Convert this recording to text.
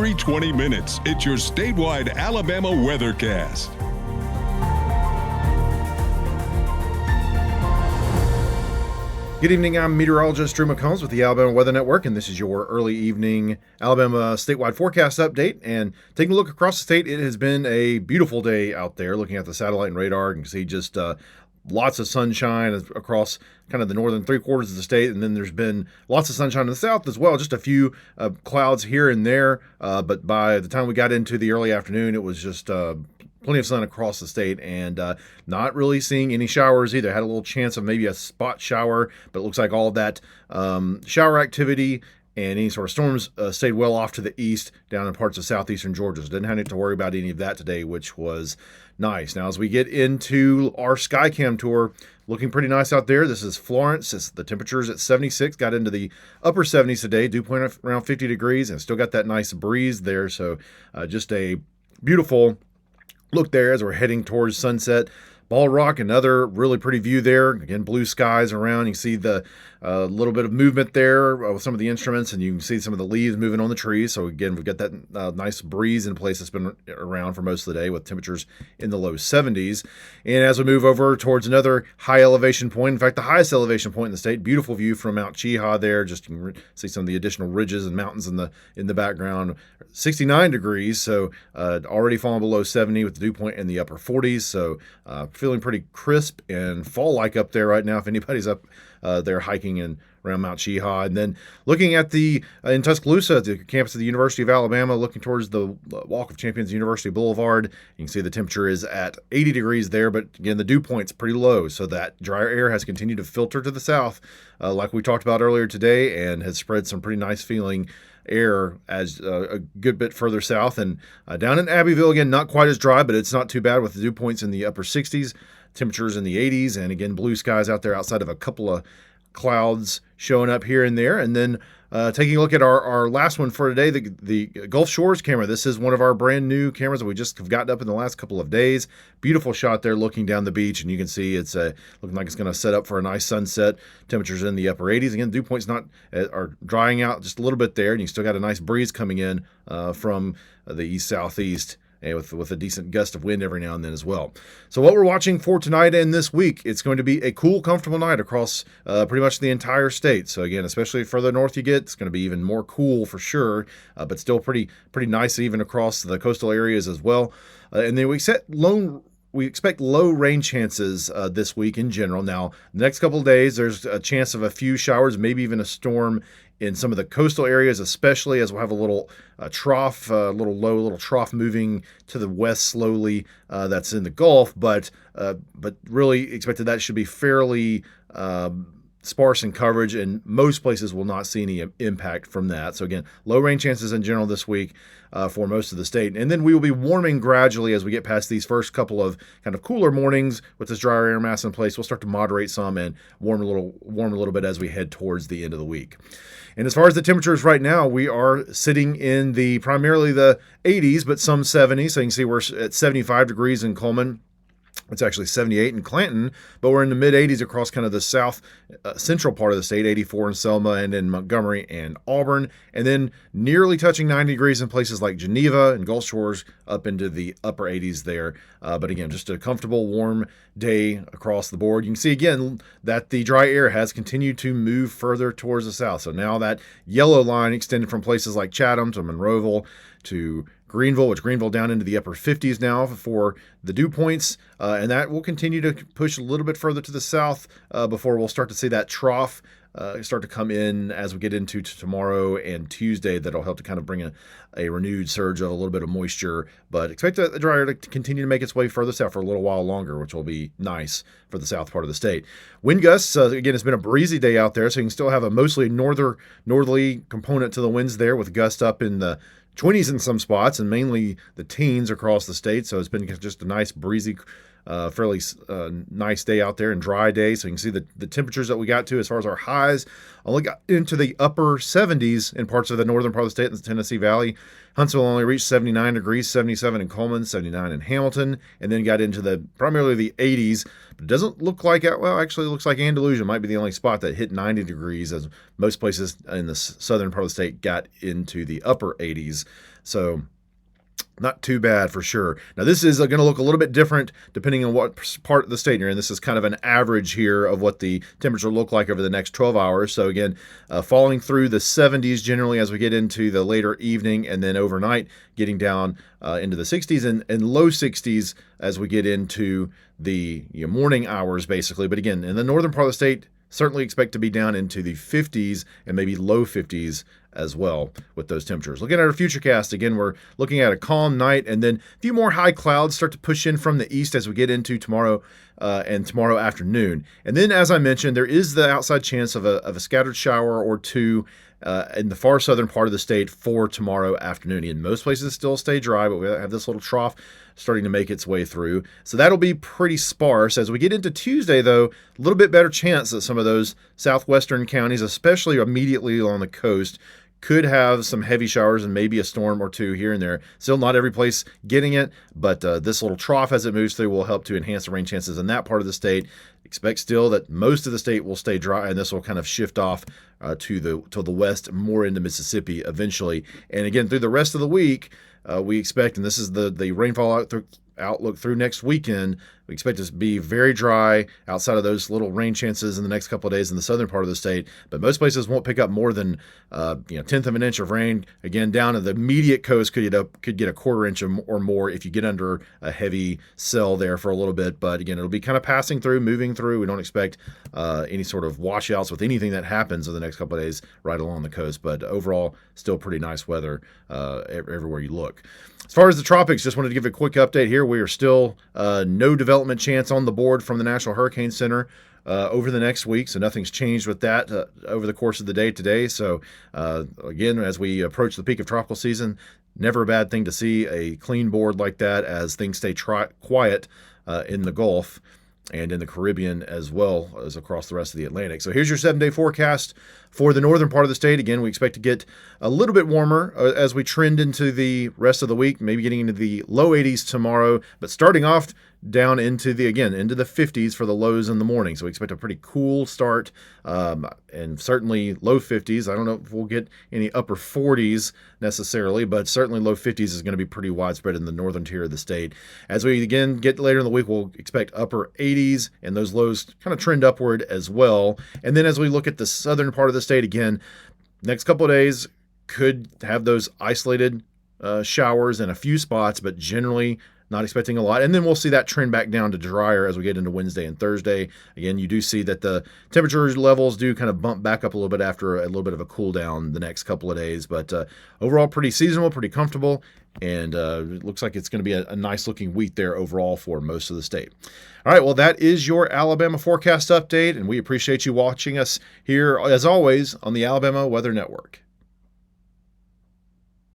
every 20 minutes. It's your statewide Alabama weathercast. Good evening, I'm meteorologist Drew McCombs with the Alabama Weather Network, and this is your early evening Alabama statewide forecast update. And taking a look across the state, it has been a beautiful day out there. Looking at the satellite and radar, you can see just lots of sunshine across kind of the northern three quarters of the state, and then there's been lots of sunshine in the south as well, just a few clouds here and there, but by the time we got into the early afternoon, it was just plenty of sun across the state, and not really seeing any showers either. Had a little chance of maybe a spot shower, but it looks like all of that shower activity and any sort of storms stayed well off to the east down in parts of southeastern Georgia. So didn't have to worry about any of that today, which was nice. Now, as we get into our SkyCam tour, looking pretty nice out there. This is Florence. The temperature's at 76, got into the upper 70s today, dew point around 50 degrees, and still got that nice breeze there. So just a beautiful look there as we're heading towards sunset. Ball Rock, another really pretty view there. Again, blue skies around. You can see the little bit of movement there with some of the instruments, and you can see some of the leaves moving on the trees. So again, we've got that nice breeze in place that's been around for most of the day with temperatures in the low 70s. And as we move over towards another high elevation point, in fact, the highest elevation point in the state, beautiful view from Mount Cheaha there. Just you can see some of the additional ridges and mountains in the background. 69 degrees, so already falling below 70 with the dew point in the upper 40s. So feeling pretty crisp and fall-like up there right now if anybody's up there hiking and around Mount Cheaha. And then looking at in Tuscaloosa, the campus of the University of Alabama, looking towards the Walk of Champions University Boulevard, you can see the temperature is at 80 degrees there, but again, the dew point's pretty low, so that drier air has continued to filter to the south, like we talked about earlier today, and has spread some pretty nice feeling air as a good bit further south. And down in Abbeville, again, not quite as dry, but it's not too bad with the dew points in the upper 60s, temperatures in the 80s, and again, blue skies out there outside of a couple of clouds showing up here and there. And then taking a look at our last one for today, the Gulf Shores camera. This is one of our brand new cameras that we just have gotten up in the last couple of days. Beautiful shot there looking down the beach, and you can see it's looking like it's going to set up for a nice sunset. Temperatures in the upper 80s. Again, dew points are drying out just a little bit there, and you still got a nice breeze coming in from the east-southeast, and with a decent gust of wind every now and then as well. So what we're watching for tonight and this week, it's going to be a cool, comfortable night across pretty much the entire state. So again, especially further north you get, it's going to be even more cool for sure, but still pretty nice even across the coastal areas as well. And then we expect low rain chances this week in general. Now, the next couple of days, there's a chance of a few showers, maybe even a storm in some of the coastal areas, especially as we'll have a little trough, little trough moving to the west slowly. That's in the Gulf, but really expected that should be fairly sparse in coverage, and most places will not see any impact from that. So again, low rain chances in general this week for most of the state. And then we will be warming gradually as we get past these first couple of kind of cooler mornings with this drier air mass in place. We'll start to moderate some and warm a little bit as we head towards the end of the week. And as far as the temperatures right now, we are sitting in primarily the 80s, but some 70s. So you can see we're at 75 degrees in Coleman. It's actually 78 in Clanton, but we're in the mid-80s across kind of the south central part of the state, 84 in Selma and in Montgomery and Auburn, and then nearly touching 90 degrees in places like Geneva and Gulf Shores up into the upper 80s there. But again, just a comfortable, warm day across the board. You can see again that the dry air has continued to move further towards the south. So now that yellow line extended from places like Chatham to Monroeville to Greenville, which Greenville down into the upper 50s now for the dew points, and that will continue to push a little bit further to the south before we'll start to see that trough start to come in as we get into tomorrow and Tuesday. That'll help to kind of bring a renewed surge of a little bit of moisture, but expect the dry air to continue to make its way further south for a little while longer, which will be nice for the south part of the state. Wind gusts, again, it's been a breezy day out there, so you can still have a mostly northerly component to the winds there with gusts up in the 20s in some spots and mainly the teens across the state. So it's been just a nice breezy, fairly nice day out there and dry day. So you can see the temperatures that we got to as far as our highs only got into the upper 70s in parts of the northern part of the state in the Tennessee Valley. Huntsville only reached 79 degrees, 77 in Coleman, 79 in Hamilton, and then got into primarily the 80s. But it doesn't look like it. Well, actually, it looks like Andalusia might be the only spot that hit 90 degrees, as most places in the southern part of the state got into the upper 80s 60s. So not too bad for sure. Now, this is going to look a little bit different depending on what part of the state you're in. This is kind of an average here of what the temperature will look like over the next 12 hours. So again, falling through the 70s generally as we get into the later evening, and then overnight getting down into the 60s and low 60s as we get into the morning hours, basically. But again, in the northern part of the state, certainly expect to be down into the 50s and maybe low 50s as well with those temperatures. Looking at our futurecast, again, we're looking at a calm night, and then a few more high clouds start to push in from the east as we get into tomorrow and tomorrow afternoon. And then, as I mentioned, there is the outside chance of a scattered shower or two in the far southern part of the state for tomorrow afternoon. In most places still stay dry, but we have this little trough starting to make its way through. So that'll be pretty sparse. As we get into Tuesday, though, a little bit better chance that some of those southwestern counties, especially immediately along the coast, could have some heavy showers and maybe a storm or two here and there. Still not every place getting it, but this little trough as it moves through will help to enhance the rain chances in that part of the state. Expect still that most of the state will stay dry, and this will kind of shift off to the west, more into Mississippi eventually. And again, through the rest of the week, we expect, and this is the rainfall outlook through next weekend, we expect it to be very dry outside of those little rain chances in the next couple of days in the southern part of the state. But most places won't pick up more than tenth of an inch of rain. Again, down in the immediate coast could get a quarter inch or more if you get under a heavy cell there for a little bit. But again, it'll be kind of passing through, moving through. We don't expect any sort of washouts with anything that happens in the next couple of days right along the coast. But overall, still pretty nice weather everywhere you look. As far as the tropics, just wanted to give a quick update here. We are still no development chance on the board from the National Hurricane Center over the next week, so nothing's changed with that over the course of the day today. So again, as we approach the peak of tropical season, never a bad thing to see a clean board like that as things stay quiet in the Gulf and in the Caribbean as well as across the rest of the Atlantic. So here's your 7-day forecast for the northern part of the state. Again, we expect to get a little bit warmer as we trend into the rest of the week, maybe getting into the low 80s tomorrow, but starting off down into the 50s for the lows in the morning. So we expect a pretty cool start and certainly low 50s. I don't know if we'll get any upper 40s necessarily, but certainly low 50s is going to be pretty widespread in the northern tier of the state. As we again get later in the week, we'll expect upper 80s, and those lows kind of trend upward as well. And then as we look at the southern part of the state, again, next couple of days could have those isolated showers in a few spots, but generally not expecting a lot. And then we'll see that trend back down to drier as we get into Wednesday and Thursday. Again, you do see that the temperature levels do kind of bump back up a little bit after a little bit of a cool down the next couple of days. But overall, pretty seasonal, pretty comfortable. And it looks like it's going to be a nice looking week there overall for most of the state. All right, well, that is your Alabama forecast update. And we appreciate you watching us here, as always, on the Alabama Weather Network.